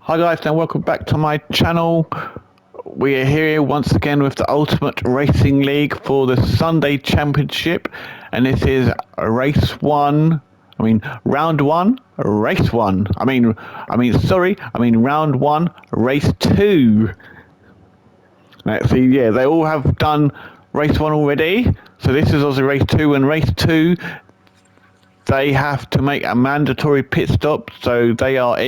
Hi guys, and welcome back to my channel. We are here once again with the Ultimate Racing League for the Sunday Championship, and this is race one. Round one, race one. Round one, race two. Let's see, yeah, they all have done race one already. So this is also race two, and race two, they have to make a mandatory pit stop, so they are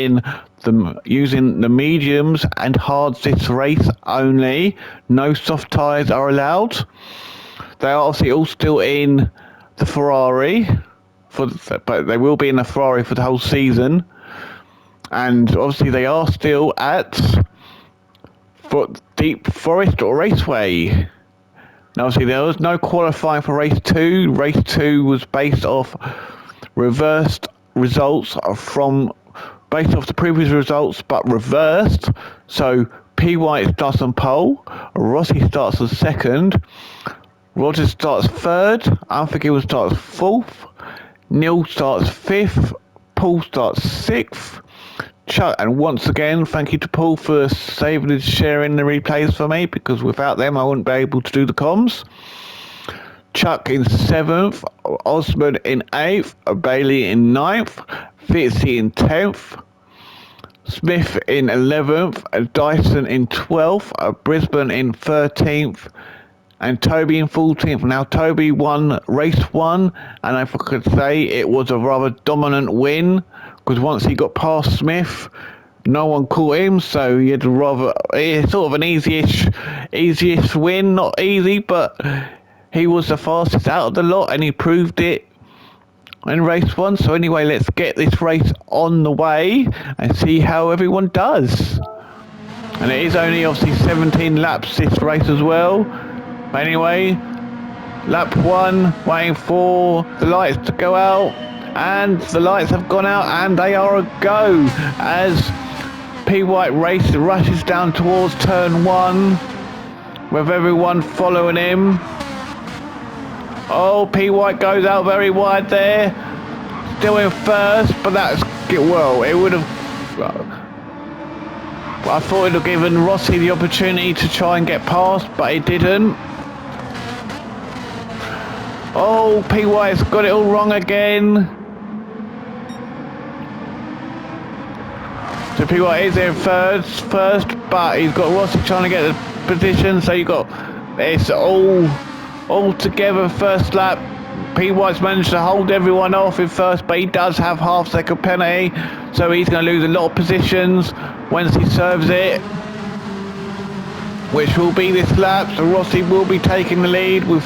using the mediums and hards this race only. No soft tyres are allowed. They are obviously all still in the Ferrari, but they will be in the Ferrari for the whole season. And obviously they are still at Deep Forest Raceway. Now obviously there was no qualifying for race two. Race two was based off reversed results based off the previous results, but reversed. So P. White starts on pole, Rossi starts on second, Rogers starts third, Unforgiven starts fourth, Neil starts fifth, Paul starts sixth, Chuck, and once again thank you to Paul for saving and sharing the replays for me, because without them I wouldn't be able to do the comms. Chuck in 7th, Osmond in 8th, Bailey in 9th, Fitzy in 10th, Smith in 11th, Dyson in 12th, Brisbane in 13th, and Toby in 14th. Now Toby won race one, and if I could say it was a rather dominant win, because once he got past Smith, no one caught him, so he had it's sort of an easiest win, not easy, but he was the fastest out of the lot, and he proved it in race one. So anyway, let's get this race on the way and see how everyone does. And it is only obviously 17 laps this race as well. But anyway, lap one, waiting for the lights to go out, and the lights have gone out, and they are a go as P. White rushes down towards turn one with everyone following him. Oh, P. White goes out very wide there. Still in first, but it would have... I thought it would have given Rossi the opportunity to try and get past, but he didn't. Oh, P. White's got it all wrong again. So P. White is in first, but he's got Rossi trying to get the position, so it's all together first lap. P. White's managed to hold everyone off in first, but he does have half-second penalty, so he's going to lose a lot of positions once he serves it, which will be this lap. So Rossi will be taking the lead with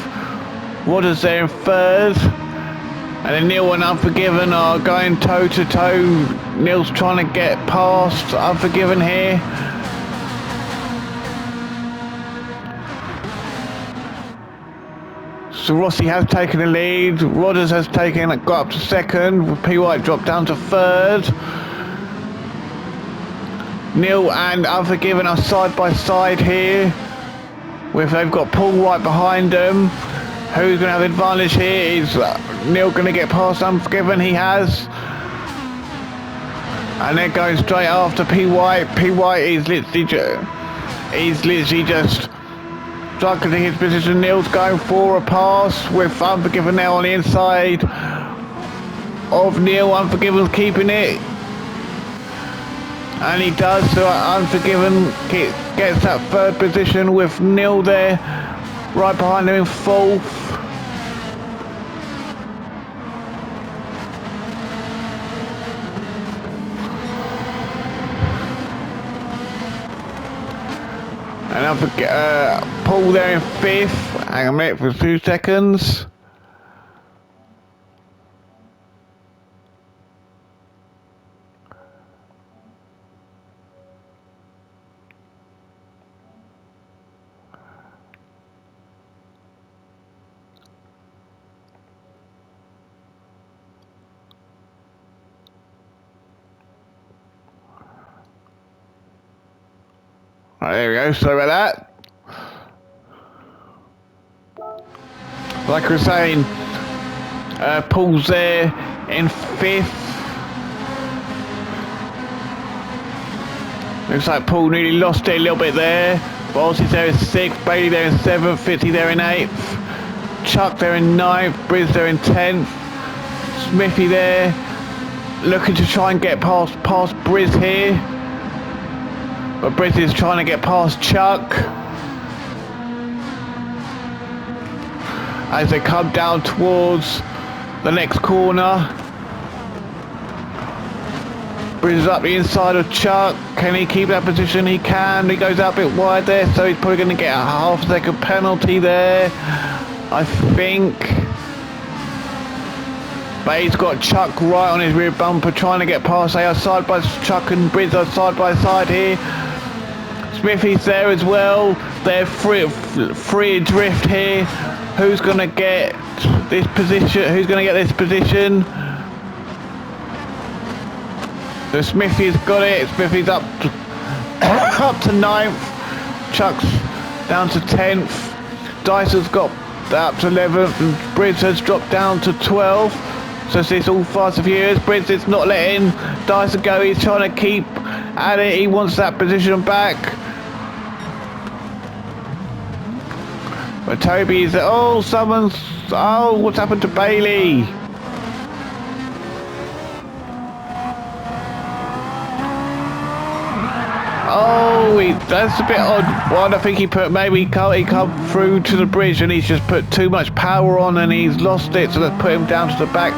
Rodgers there in third, and then Neil and Unforgiven are going toe-to-toe. Neil's trying to get past Unforgiven here. So Rossi has taken the lead, Rodgers has got up to second, P. White dropped down to third. Neil and Unforgiven are side by side here, they've got Paul right behind them. Who's going to have advantage here? Is Neil going to get past Unforgiven? He has. And they're going straight after P. White. P. White is literally just stuck into his position. Neil's going for a pass with Unforgiven now on the inside of Neil. Unforgiven's keeping it, and he does. So Unforgiven gets that third position with Neil there right behind him in fourth. And Paul there in fifth. Hang on a minute for 2 seconds. Right, there we go, sorry about that. Like I was saying, Paul's there in fifth. Looks like Paul nearly lost it a little bit there. Balsey's there in 6th, Bailey there in 7th, Fitzy there in 8th, Chuck there in 9th, Briz there in 10th, Smithy there looking to try and get past Briz here. But Briz is trying to get past Chuck. As they come down towards the next corner. Briz up the inside of Chuck. Can he keep that position? He can. He goes out a bit wide there, so he's probably going to get a half-second penalty there, I think. But he's got Chuck right on his rear bumper, trying to get past. They are side by Chuck and Briz are side by side here. Smithy's there as well. They're free adrift here. Who's going to get this position? Who's going to get this position? So Smithy's got it. Smithy's up to 9th. Chuck's down to 10th. Dyson's got up to 11th. And Briz has dropped down to 12th. So it's all Fast and Furious. Briz is not letting Dyson go. He's trying to keep at it. He wants that position back. But Toby's... Oh, someone's... Oh, what's happened to Bailey? Oh, that's a bit odd. Well, I think he put, maybe he come through to the bridge and he's just put too much power on and he's lost it, so that put him down to the back.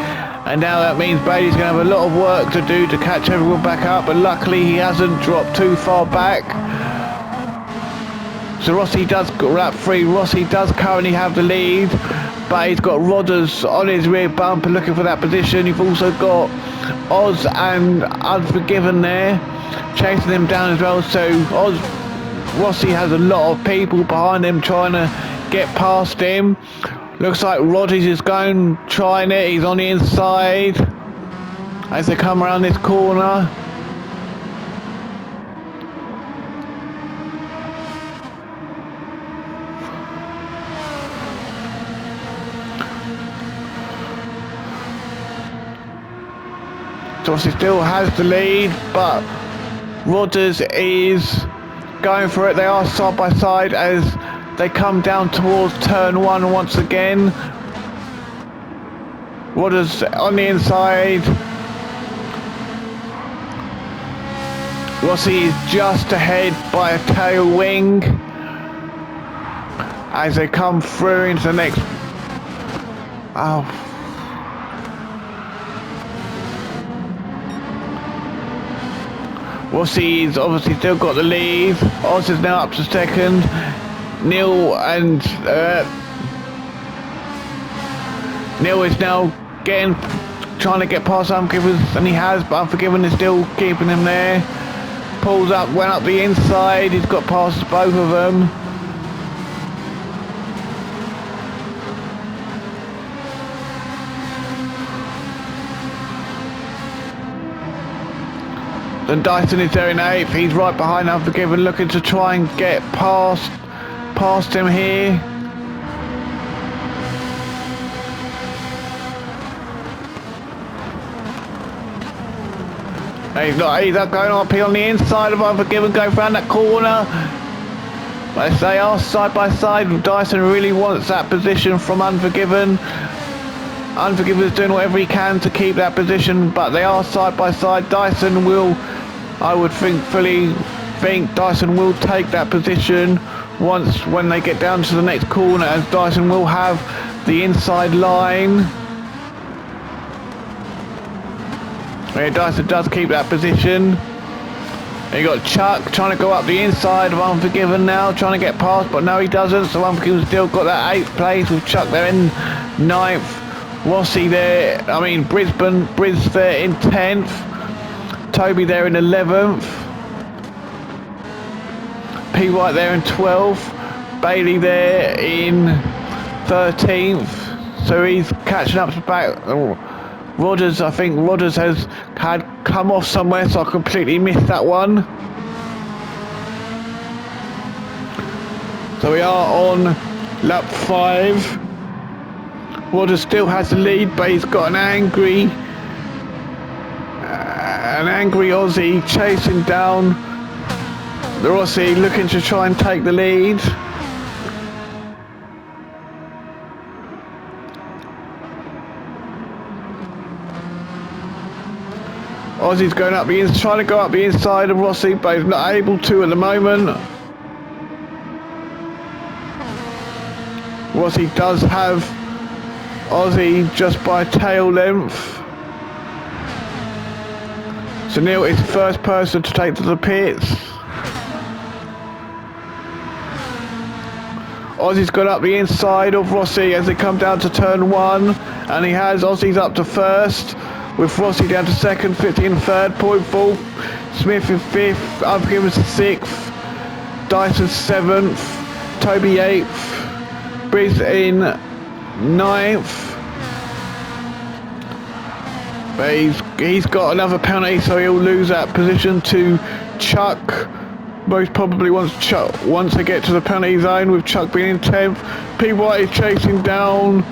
And now that means Bailey's going to have a lot of work to do to catch everyone back up, but luckily he hasn't dropped too far back. So Rossi does lap 3. Rossi does currently have the lead, but he's got Rodders on his rear bumper looking for that position. You've also got Oz and Unforgiven there chasing him down as well. So Rossi has a lot of people behind him trying to get past him. Looks like Rodgers is trying it. He's on the inside as they come around this corner. Rossi still has the lead, but Rodders is going for it. They are side by side as they come down towards turn 1 once again. Rodders on the inside. Rossi is just ahead by a tail wing as they come through into the next... Oh. Rossi's obviously still got the lead. Oz is now up to 2nd. Neil is now trying to get past Unforgiven, and he has, but Unforgiven is still keeping him there. Pulls up, went up the inside. He's got past both of them. And Dyson is there in 8th. He's right behind Unforgiven, looking to try and get past him here. He's not going up here on the inside of Unforgiven, going around that corner. But they are side by side. Dyson really wants that position from Unforgiven. Unforgiven is doing whatever he can to keep that position, but they are side by side. Dyson will, I would fully think Dyson will take that position when they get down to the next corner, as Dyson will have the inside line. Yeah, Dyson does keep that position. You got Chuck trying to go up the inside of Unforgiven now, trying to get past, but no, he doesn't. So Unforgiven still got that 8th place with Chuck there in 9th. Rossi there, Briz there in 10th. Toby there in 11th. P. White there in 12th. Bailey there in 13th. So he's catching up to back. Rodders, I think Rodders had come off somewhere, so I completely missed that one. So we are on lap 5. Rodders still has the lead, but he's got an angry Aussie chasing down The Rossi looking to try and take the lead. Aussie's going up trying to go up the inside of Rossi, but he's not able to at the moment. Rossi does have Aussie just by tail length. So Neil is the first person to take to the pits. Aussie's got up the inside of Rossi as they come down to turn 1, and he has Aussie's up to first, with Rossi down to second, 50 in third, point fourth, Smith in fifth, Upkins 6th, Dyson 7th, Toby 8th, Briz in 9th. But he's got another penalty, so he'll lose that position to Chuck. Most probably once they get to the penalty zone, with Chuck being in 10th. P. White is chasing down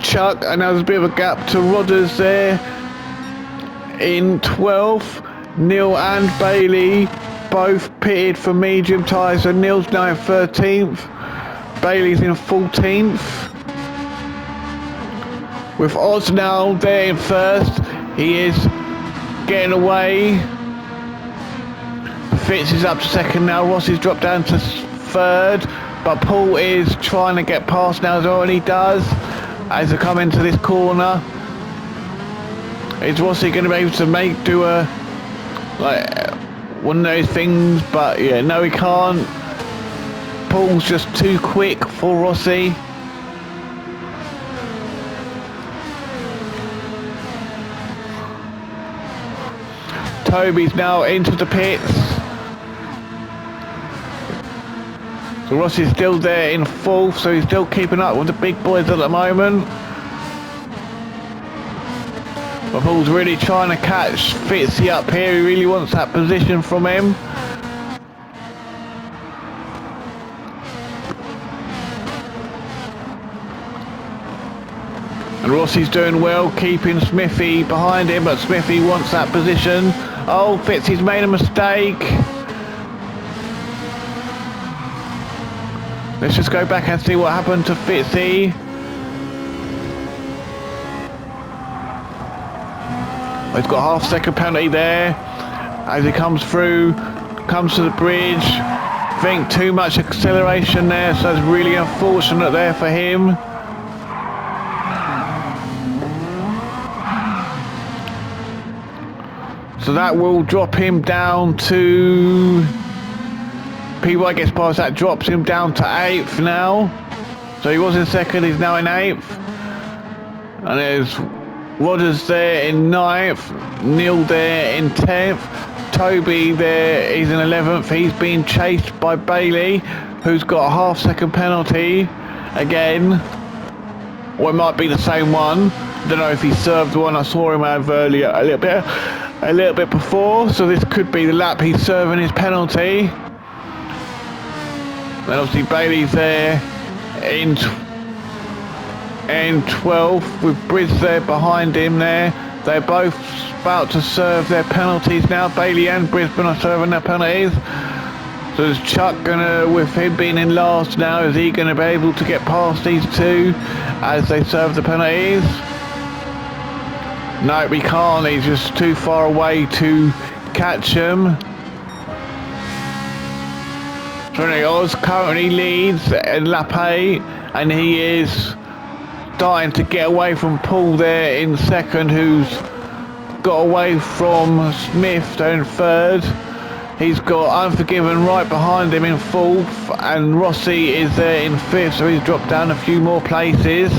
Chuck, and there's a bit of a gap to Rodders there in 12th. Neil and Bailey both pitted for medium tyres, so Neil's now in 13th, Bailey's in 14th. With Oz now there in first, he is getting away. Fitz is up to second now, Rossi's dropped down to third, but Paul is trying to get past now as well, and he does. As they come into this corner, is Rossi going to be able to do a one of those things? But yeah, no, he can't. Paul's just too quick for Rossi. Toby's now into the pits. So Rossi's still there in 4th, so he's still keeping up with the big boys at the moment. But Paul's really trying to catch Fitzy up here. He really wants that position from him. And Rossi's doing well, keeping Smithy behind him, but Smithy wants that position. Oh, Fitzy's made a mistake. Let's just go back and see what happened to Fitzy. He's got a half-second penalty there as he comes through, comes to the bridge. I think too much acceleration there, so it's really unfortunate there for him. So that will drop him down to... P. White gets past that, drops him down to 8th now. So he was in 2nd, he's now in 8th. And there's Rodders there in 9th, Neil there in 10th, Toby there, he's in 11th. He's being chased by Bailey, who's got a half-second penalty again. Or it might be the same one. Don't know if he served one. I saw him have earlier a little bit before, so this could be the lap he's serving his penalty. Then obviously Bailey's there in 12th with Briz there behind him there. They're both about to serve their penalties now. Bailey and Brisbane are serving their penalties. So is Chuck gonna, with him being in last now, is he gonna be able to get past these two as they serve the penalties? No, we can't. He's just too far away to catch him. Oz currently leads in lap 8, and he is starting to get away from Paul there in 2nd, who's got away from Smith there in 3rd. He's got Unforgiven right behind him in 4th, and Rossi is there in 5th, so he's dropped down a few more places.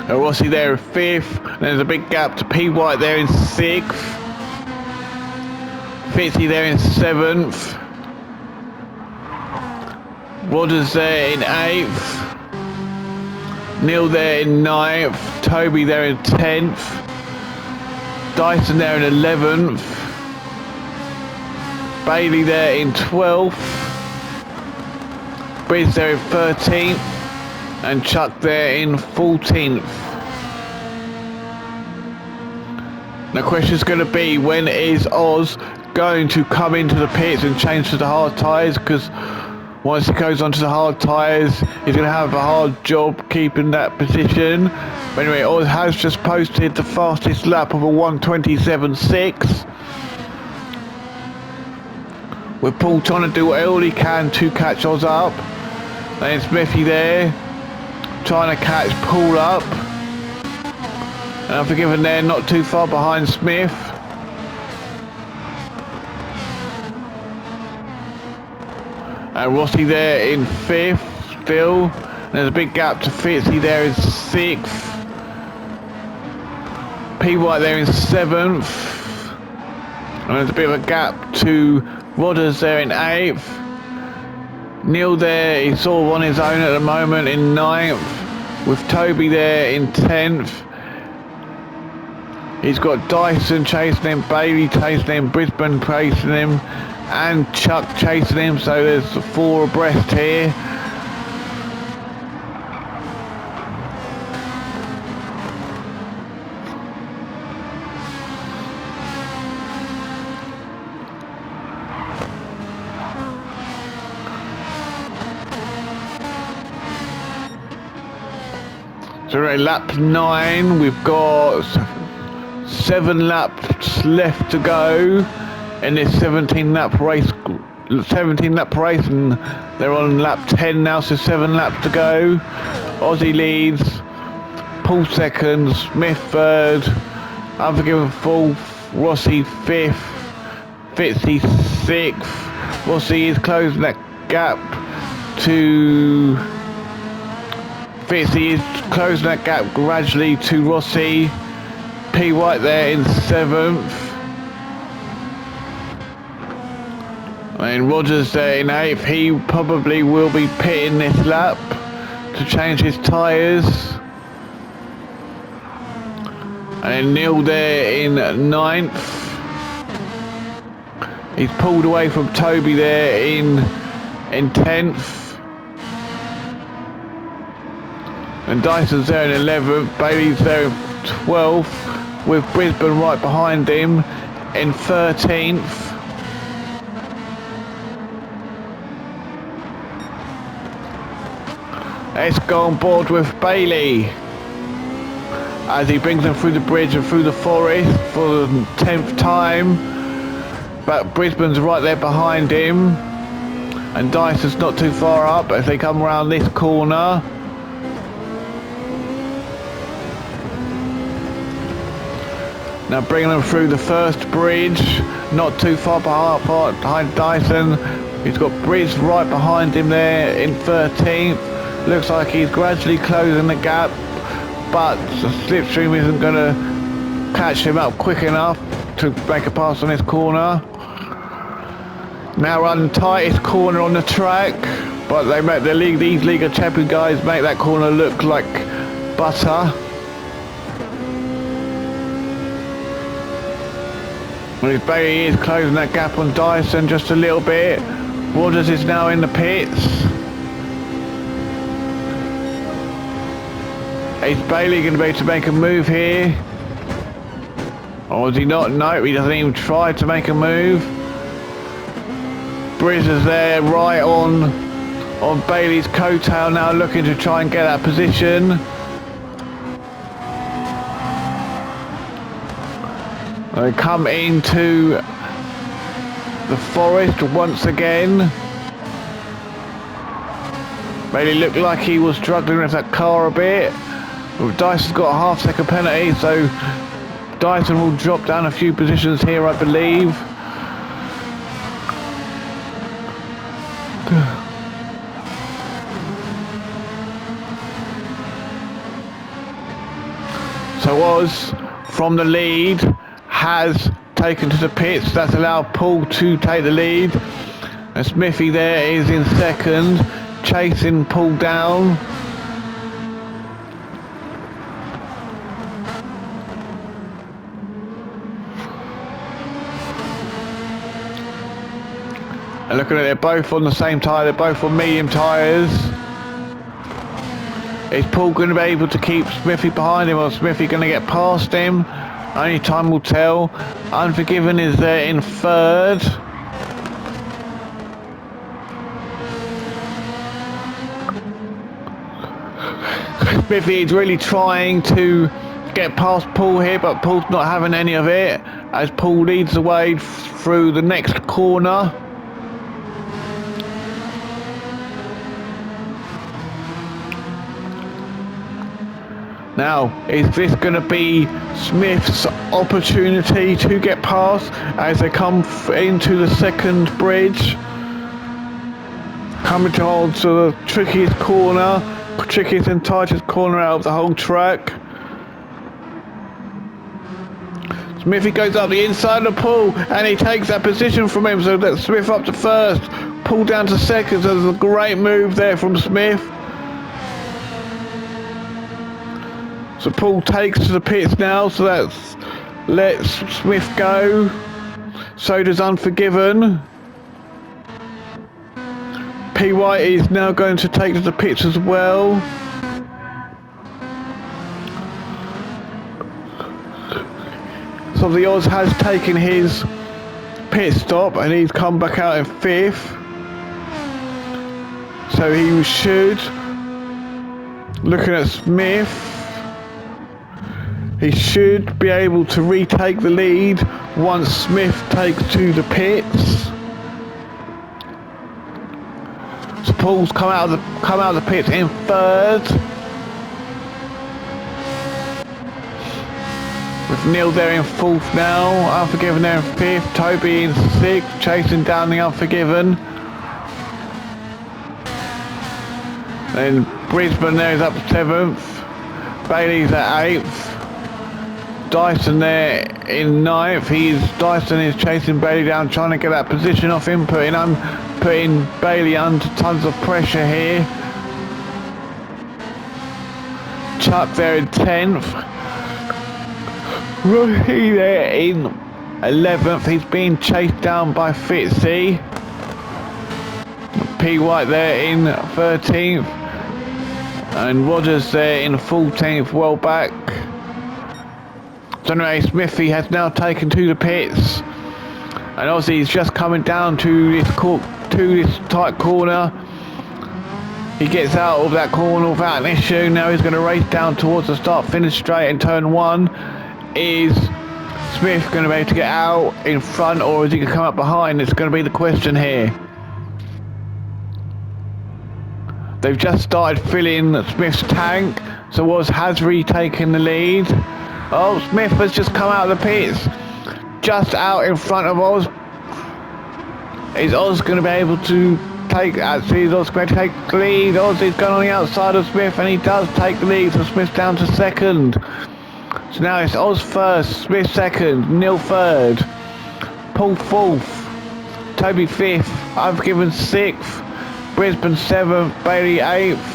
Rossi there in 5th, there's a big gap to P. White there in 6th, Fitzy there in 7th, Rodders there in 8th, Neil there in 9th, Toby there in 10th, Dyson there in 11th, Bailey there in 12th, Briz there in 13th, and Chuck there in 14th. The question's going to be, when is Oz going to come into the pits and change to the hard tyres? Because once he goes onto the hard tyres, he's going to have a hard job keeping that position. But anyway, Oz has just posted the fastest lap of a 1:27.6. With Paul trying to do all he can to catch Oz up. Then Smithy there, trying to catch Paul up. And Unforgiven there, not too far behind Smith. And Rossi there in 5th still. And there's a big gap to Fitzy there in 6th. P. White there in 7th. And there's a bit of a gap to Rodders there in 8th. Neil there, he's sort of on his own at the moment in 9th. With Toby there in 10th. He's got Dyson chasing him, Bailey chasing him, Brisbane chasing him, and Chuck chasing him, so there's 4 abreast here. So we're at lap 9, we've got 7 laps left to go in this 17 lap race, and they're on lap 10 now, so 7 laps to go. Aussie leads, Paul 2nd, Smith 3rd, Unforgiven 4th, Rossi 5th, Fitzy 6th. Rossi is closing that gap to Fitzy, is closing that gap gradually to Rossi. P. White there in 7th. And Rogers there in 8th. He probably will be pitting this lap to change his tyres. And then Neil there in 9th. He's pulled away from Toby there in 10th. And Dyson's there in 11th. Bailey's there in 12th. With Brisbane right behind him in 13th. Let's go on board with Bailey as he brings them through the bridge and through the forest for the 10th time. But Brisbane's right there behind him, and Dyson's not too far up as they come around this corner. Now bringing them through the first bridge, not too far behind Dyson. He's got Briz right behind him there in 13th. Looks like he's gradually closing the gap, but the slipstream isn't going to catch him up quick enough to make a pass on this corner. Now run tightest corner on the track, but they make these League of Champions guys make that corner look like butter. Well, Bailey is closing that gap on Dyson just a little bit. Waters is now in the pits. Is Bailey going to be able to make a move here? Or is he not? No, he doesn't even try to make a move. Briz is there right on Bailey's coattail now, looking to try and get that position. They come into the forest once again. Bailey looked like he was struggling with that car a bit. Well, Dyson's got a half-second penalty, so Dyson will drop down a few positions here, I believe. So Oz, from the lead, has taken to the pits. That's allowed Paul to take the lead. And Smithy there is in 2nd, chasing Paul down. And looking at, they're both on the same tyre, they're both on medium tyres. Is Paul going to be able to keep Smithy behind him, or is Smithy going to get past him? Only time will tell. Unforgiven is there in third. Smithy is really trying to get past Paul here, but Paul's not having any of it as Paul leads the way through the next corner. Now, is this going to be Smith's opportunity to get past as they come into the second bridge? Coming towards the trickiest corner, trickiest and tightest corner out of the whole track. Smithy goes up the inside of Paul and he takes that position from him, so that's Smith up to first, Paul down to second. So there's a great move there from Smith. So Paul takes to the pits now, so that's lets Smith go. So does Unforgiven. P. White is now going to take to the pits as well. So the Oz has taken his pit stop and he's come back out in fifth. So he should, looking at Smith, he should be able to retake the lead once Smith takes to the pits. So Paul's come out of the pits in third. With Neil there in fourth now, Unforgiven there in fifth, Toby in sixth, chasing down the Unforgiven. Then Brisbane there is up seventh, Bailey's at eighth. Dyson there in ninth. Dyson is chasing Bailey down, trying to get that position off him, putting Bailey under tons of pressure here. Chuck there in 10th. Rory there in 11th. He's being chased down by Fitzy. P. White there in 13th. And Rogers there in 14th, well back. So anyway, Smithy has now taken to the pits, and obviously he's just coming down to this tight corner. He gets out of that corner without an issue. Now he's going to race down towards the start finish straight in turn one. Is Smith going to be able to get out in front, or is he going to come up behind? It's going to be the question here. They've just started filling Smith's tank, so Oz has retaken the lead. Oh, Smith has just come out of the pits, just out in front of Oz. Is Oz going to be able to take, actually is Oz going to take the lead? Oz is going on the outside of Smith and he does take the lead, so Smith's down to second. So now it's Oz first, Smith second, Neil third, Paul fourth, Toby fifth, Unforgiven sixth, Brisbane seventh, Bailey eighth,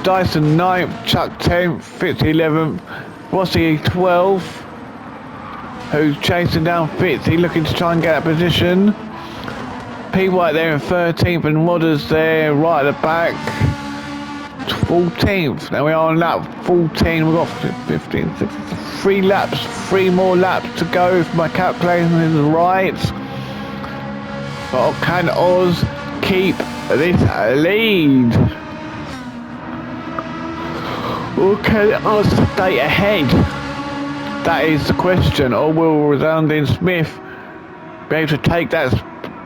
Dyson ninth, Chuck 10th, Fitz 11th, Rossi 12th, who's chasing down Fitzy, looking to try and get that position. P. White there in 13th and Modders there right at the back, 14th. Now we are on lap 14, we've got 15, 16, 3 more laps to go if my calculation is right. But can Oz keep this lead? Or can Oz stay ahead? That is the question. Or will Resounding Smith be able to take that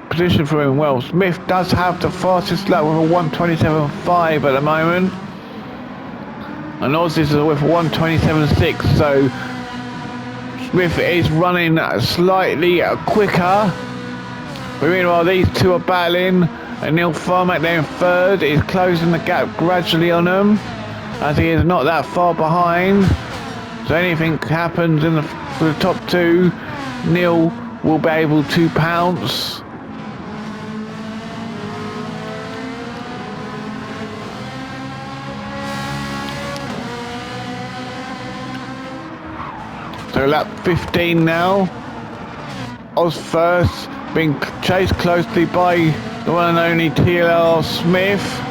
position from him? Well, Smith does have the fastest lap with a 1:27.5 at the moment. And Oz is with a 1:27.6, so Smith is running slightly quicker. But meanwhile, these two are battling, and Neil Farmack there in third is closing the gap gradually on them, as he is not that far behind. So anything happens in for the top two, Neil will be able to pounce. So lap 15 now. Oz first, being chased closely by the one and only TLR Smith.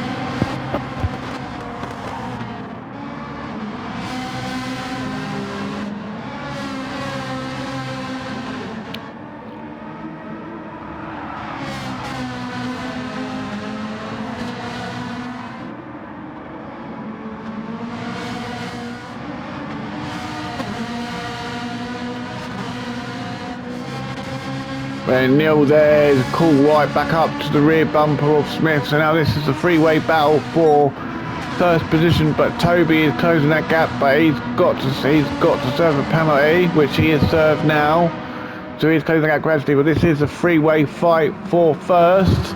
And Neil there is called right back up to the rear bumper of Smith. So now this is a three-way battle for first position, but Toby is closing that gap, but he's got to serve a penalty, which he has served now. So he's closing that gap gradually, but this is a three-way fight for first.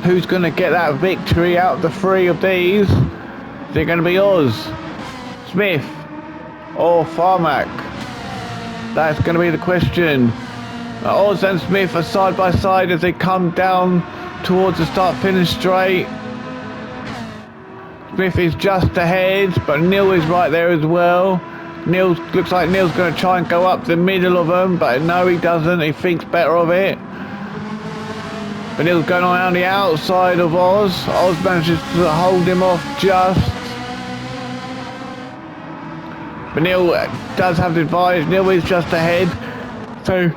Who's going to get that victory out of the three of these? Is it going to be Oz, Smith, or Farmack? That's going to be the question. Oz and Smith are side by side as they come down towards the start-finish straight. Smith is just ahead, but Neil is right there as well. Looks like Neil's going to try and go up the middle of them, but no, he doesn't. He thinks better of it. But Neil's going around the outside of Oz. Oz manages to hold him off just. But Neil does have the advantage. Neil is just ahead. So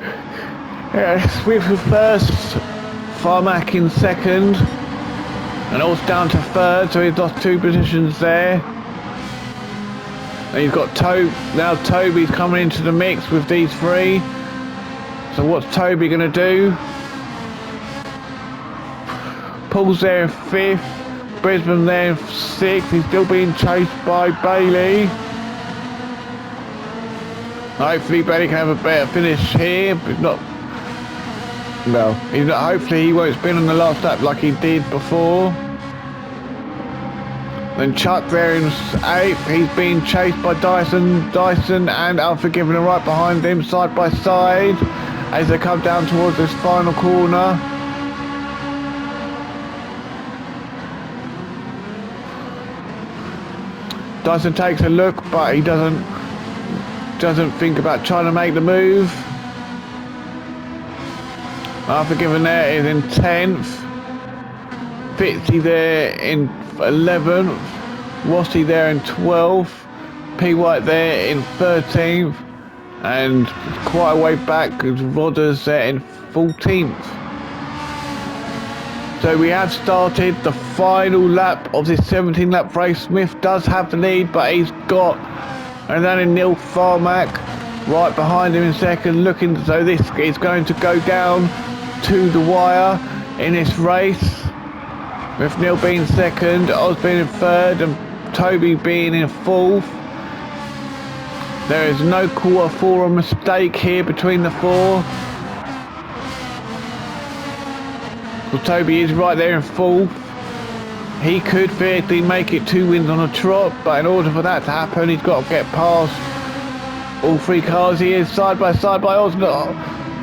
Smith was first, Farmack in second, and Oz down to third, so he's lost 2 positions there. And you've got now Toby's coming into the mix with these 3. So what's Toby going to do? Paul's there in 5th, Brisbane there in 6th, he's still being chased by Bailey. Hopefully Bailey can have a better finish here, but not. No, hopefully he won't spin on the last lap like he did before. Then Chuck there in 8th, he's being chased by Dyson and Unforgiven are right behind him, side by side, as they come down towards this final corner. Dyson takes a look, but he doesn't think about trying to make the move. Unforgiven there is in 10th. Fitzy there in 11th. Rossi there in 12th. P. White there in 13th. And quite a way back, Rodders there in 14th. So we have started the final lap of this 17-lap race. Smith does have the lead, but he's got, and then Neil Farmack right behind him in second, looking as though this is going to go down to the wire in this race, with Neil being second, Oz being in third, and Toby being in 4th. There is no quarter for a mistake here between the 4. Well, Toby is right there in 4th. He could theoretically make it 2 wins on a trot, but in order for that to happen, he's got to get past all 3 cars. He is side by Oz.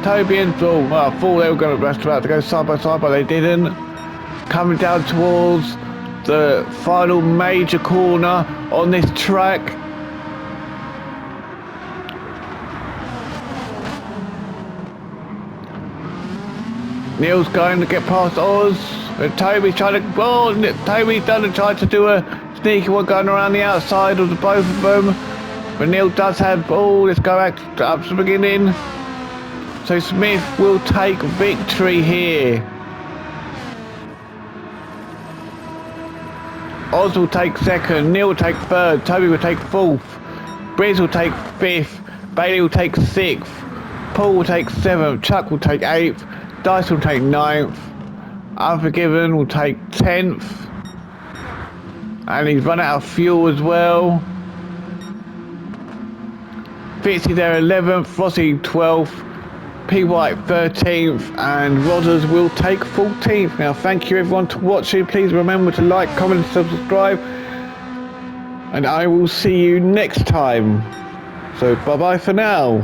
Toby and Paul. Well, I thought they were going to go side by side, but they didn't. Coming down towards the final major corner on this track. Neil's going to get past Oz. And Toby's trying to. Oh, Toby's tried to do a sneaky one going around the outside of the both of them. But Neil does have. Oh, let's go back up to the beginning. So Smith will take victory here. Oz will take second, Neil will take third, Toby will take 4th, Briz will take 5th, Bailey will take 6th, Paul will take 7th, Chuck will take 8th, Dice will take 9th, Unforgiven will take 10th, and he's run out of fuel as well. Fitzy there 11th, Rossi 12th, P. White 13th, and Rodders will take 14th. Now, thank you everyone for watching. Please remember to like, comment, and subscribe. And I will see you next time. So, bye-bye for now.